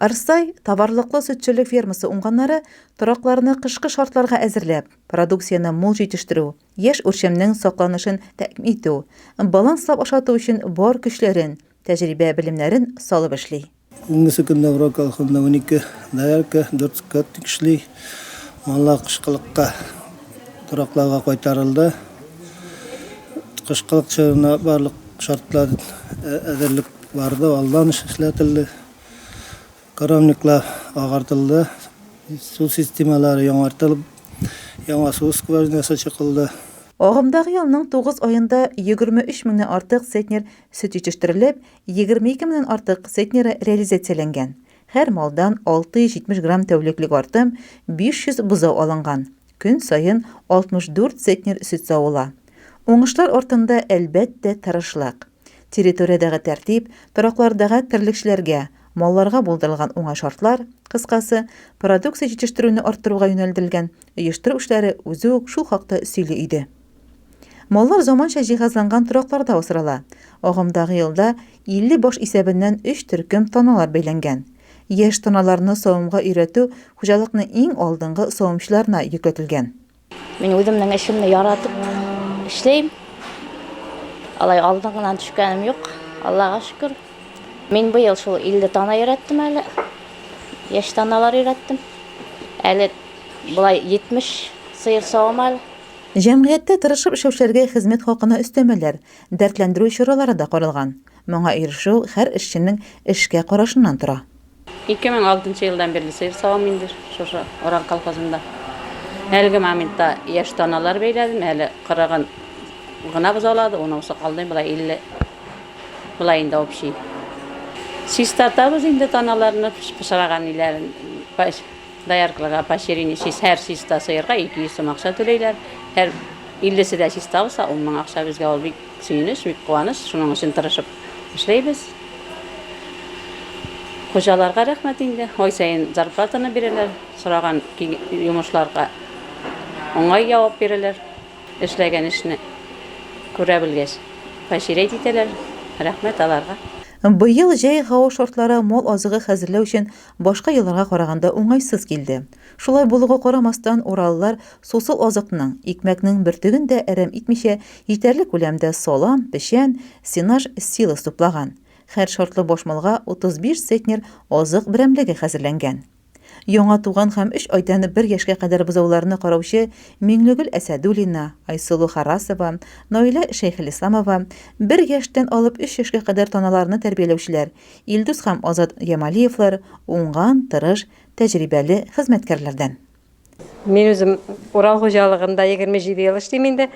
Арсай товарлыклы сөтчелек фермасы уңганнары торакларны кышкы шартларга әзерләп, продукцияны мул җитештерү, яшь үрчәмнең сакланышын тәэмин итү, баланслап ашату өчен бар көчләрен, тәҗрибә белемнәрен салып эшли. Бүгенге көндә Урал колхозында 12 даярка, 4 скот эшли. Маллар кышкылыкка торакларга кайтарылды. Кышкылык чорына барлык шартлар әзерлек барды, алдан эшләтелде. Коровниклар агартылды, су системалары яңартылып, яңа су скважинасы чыгылды. Агымдагы елның 9 аенда 23 меңнән артык центнер сөт җитештерелеп, 22 меңнән артык центнеры реализацияләнгән. Һәр малдан 670 грамм тәүлеклек артым, 500 бозау алынган. Көн сайын 64 центнер сөт савыла. Уңышлар артында әлбәттә тырышлык. Территориядәге тәртип, тораклардагы терлекчеләргә, малларга булдырылган уңай шартлар, кыскасы, продукция җитештерүне арттыруга юнәлдерелгән оештыру эшләре үзе үк шул хакта сөйли иде. Маллар заманча җиһазланган торакларда үстерелә. Агымдагы елда 50 баш исәбеннән 3 төркем таналар бәйләнгән. Яшь таналарны савымга өйрәтү хуҗалыкның иң алдынгы савымчыларына йөкләтелгән. Мин үземнең эшемне яратып эшләйм. Алай алдыңнан төшкәнем юк. Аллага шөкер. Мин быел шул 50 тана өйрәттем әле. Яшь таналар өйрәттем. Әле булай 70 сыер савым әле. Җәмгыятьтә тырышып эшләүчеләргә хезмәт хакына өстәмәләр, дәртләндерү чаралары да каралган. Моңа ирешү һәр эшченең эшкә карашыннан тора. 2006 елдан бeri сыер савым инде шушы Орал колхозында. Әлеге моментта яшь таналар бәйләдем, әле кырыгын гына бозалады, онысы калды булай 50. Булай инде общий. Систатабыз инде таналарны пеширган иләрен даяркаларга поощрение һәр систа сыерга 200 сум акча түләйләр. Һәр 50-се дә систа булса, 10 мең акча безгә ул бик сөенеш, бик куаныш, шуның өчен тырышып эшләйбез. Хуҗаларга рәхмәт инде. Ай сайын зарплатаны бирәләр, сораган йомышларга оңай җавап бирәләр. Эшләгән эшне күрә белгәч, поощрение итәләр. Рәхмәт аларга. Быел җәй һава шартлары мал азыгы хәзерләү өчен башка елларга караганда уңайсыз килде. Шулай булуга карамастан ураллар сусыл азыкның, икмәкнең бертеген дә әрәм итмичә җитәрлек күләмдә салам, печән, сенаж силос туплаган. Һәр шартлы башмалга 35 центнер азык берәмлеге хәзерләнгән. Яңа туган һәм 3 айдан 1 яшькә кадәр бозауларны караучы Миңлегөл Әсәдуллина, Айсылу Харасова, Наилә Шәйхелисламова, 1 яшьтән алып 3 яшькә кадәр таналарны тәрбияләүчеләр, Илдус һәм Азат Ямалиевлар уңган, тырыш, тәҗрибәле хезмәткәрләрдән. Мин үзем Урал хуҗалыгында 27 ел эшлим инде.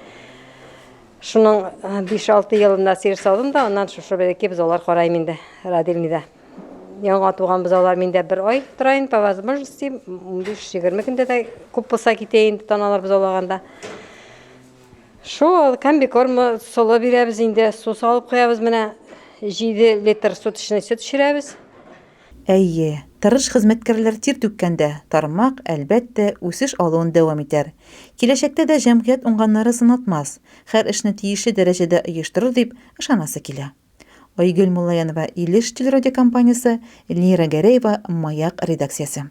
Шуның 5-6 елында сыер саудым да, аннан шушы бәлки бозаулар карайм инде, Радилмида. Яңа туган бозаулар миндә 1 ай торайын, по возможности 15-20 көндә дә күп булса китәйин таналар бозаулаганда. Шул комбикорм солы бирәбез инде, су салып куябыз, менә 7 литр суточный сөт эчерәбез. Әйе, тырыш хезмәткәрләр тир түккәндә, тармак әлбәттә үсеш алуын дәвам итәр. Киләчәктә дә җәмгыять уңганнары сынатмас, һәр эшне тиешле дәрәҗәдә оештырыр дип ышанасы килә. Айгөл Муллаянова, Илеш телерадиокомпаниясе, Лира Гәрәева, Маяк редакциясе.